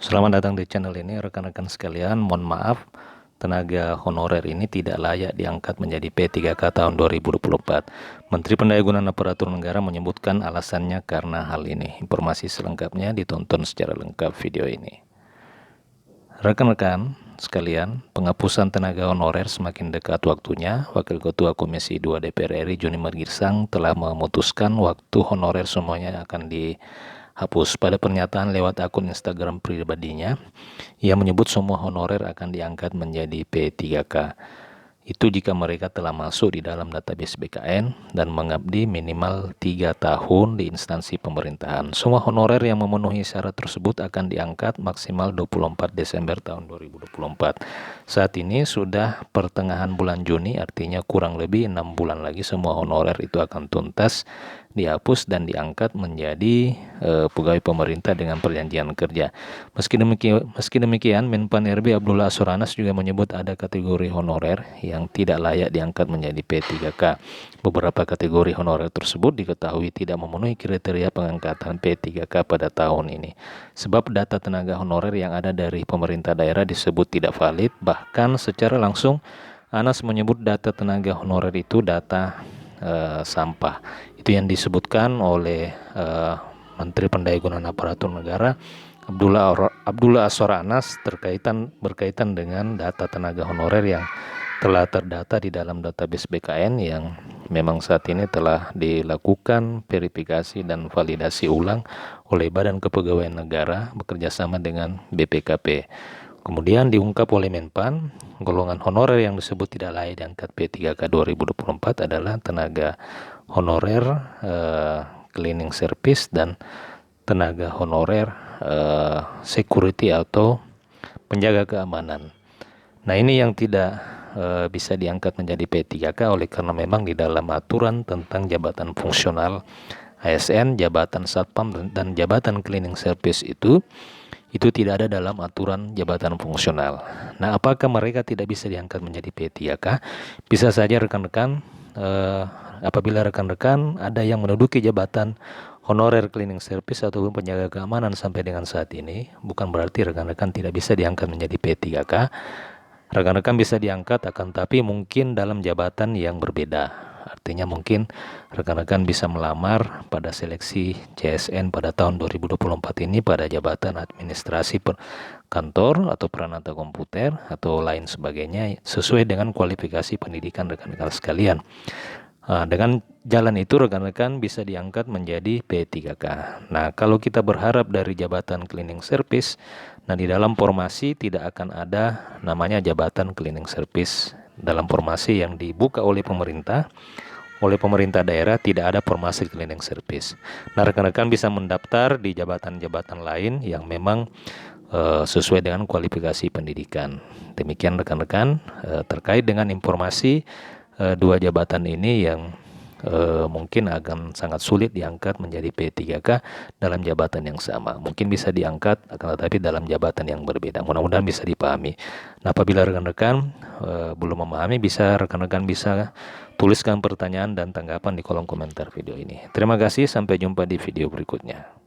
Selamat datang di channel ini rekan-rekan sekalian. Mohon maaf, tenaga honorer ini tidak layak diangkat menjadi P3K tahun 2024. Menteri Pendayagunaan Aparatur Negara menyebutkan alasannya karena hal ini. Informasi selengkapnya ditonton secara lengkap video ini. Rekan-rekan sekalian, penghapusan tenaga honorer semakin dekat waktunya. Wakil Ketua Komisi 2 DPR RI Junimer Girsang telah memutuskan waktu honorer semuanya akan dihapus. Pada pernyataan lewat akun Instagram pribadinya, ia menyebut semua honorer akan diangkat menjadi P3K. Itu jika mereka telah masuk di dalam database BKN dan mengabdi minimal 3 tahun di instansi pemerintahan. Semua honorer yang memenuhi syarat tersebut akan diangkat maksimal 24 Desember tahun 2024. Saat ini sudah pertengahan bulan Juni, artinya kurang lebih 6 bulan lagi semua honorer itu akan tuntas, dihapus dan diangkat menjadi pegawai pemerintah dengan perjanjian kerja. Meski demikian, Menpan RB Abdullah Azwar Anas juga menyebut ada kategori honorer yang tidak layak diangkat menjadi P3K. Beberapa kategori honorer tersebut diketahui tidak memenuhi kriteria pengangkatan P3K pada tahun ini. Sebab data tenaga honorer yang ada dari pemerintah daerah disebut tidak valid, bahkan secara langsung Anas menyebut data tenaga honorer itu data sampah. Itu yang disebutkan oleh Menteri Pendayagunaan Aparatur Negara Abdullah Azwar Anas berkaitan dengan data tenaga honorer yang telah terdata di dalam database BKN yang memang saat ini telah dilakukan verifikasi dan validasi ulang oleh Badan Kepegawaian Negara bekerjasama dengan BPKP. Kemudian diungkap oleh Menpan, golongan honorer yang disebut tidak layak diangkat P3K 2024 adalah tenaga honorer cleaning service dan tenaga honorer security atau penjaga keamanan. Nah, ini yang tidak bisa diangkat menjadi P3K oleh karena memang di dalam aturan tentang jabatan fungsional ASN, jabatan satpam dan jabatan cleaning service itu tidak ada dalam aturan jabatan fungsional. Nah, apakah mereka tidak bisa diangkat menjadi P3K? Bisa saja rekan-rekan, apabila rekan-rekan ada yang menduduki jabatan honorer cleaning service ataupun penjaga keamanan sampai dengan saat ini, bukan berarti rekan-rekan tidak bisa diangkat menjadi P3K. Rekan-rekan bisa diangkat, akan tapi mungkin dalam jabatan yang berbeda. Artinya mungkin rekan-rekan bisa melamar pada seleksi CSN pada tahun 2024 ini pada jabatan administrasi kantor atau peranata komputer atau lain sebagainya sesuai dengan kualifikasi pendidikan rekan-rekan sekalian. Dengan jalan itu rekan-rekan bisa diangkat menjadi P3K. Nah, kalau kita berharap dari jabatan cleaning service, nah di dalam formasi tidak akan ada namanya jabatan cleaning service. Dalam formasi yang dibuka oleh pemerintah daerah tidak ada formasi cleaning service. Nah, rekan-rekan bisa mendaftar di jabatan-jabatan lain yang memang sesuai dengan kualifikasi pendidikan. Demikian rekan-rekan terkait dengan informasi dua jabatan ini yang mungkin akan sangat sulit diangkat menjadi P3K dalam jabatan yang sama. Mungkin bisa diangkat, akan tetapi dalam jabatan yang berbeda. Mudah-mudahan bisa dipahami. Nah, apabila rekan-rekan belum memahami, rekan-rekan bisa tuliskan pertanyaan dan tanggapan di kolom komentar video ini. Terima kasih, sampai jumpa di video berikutnya.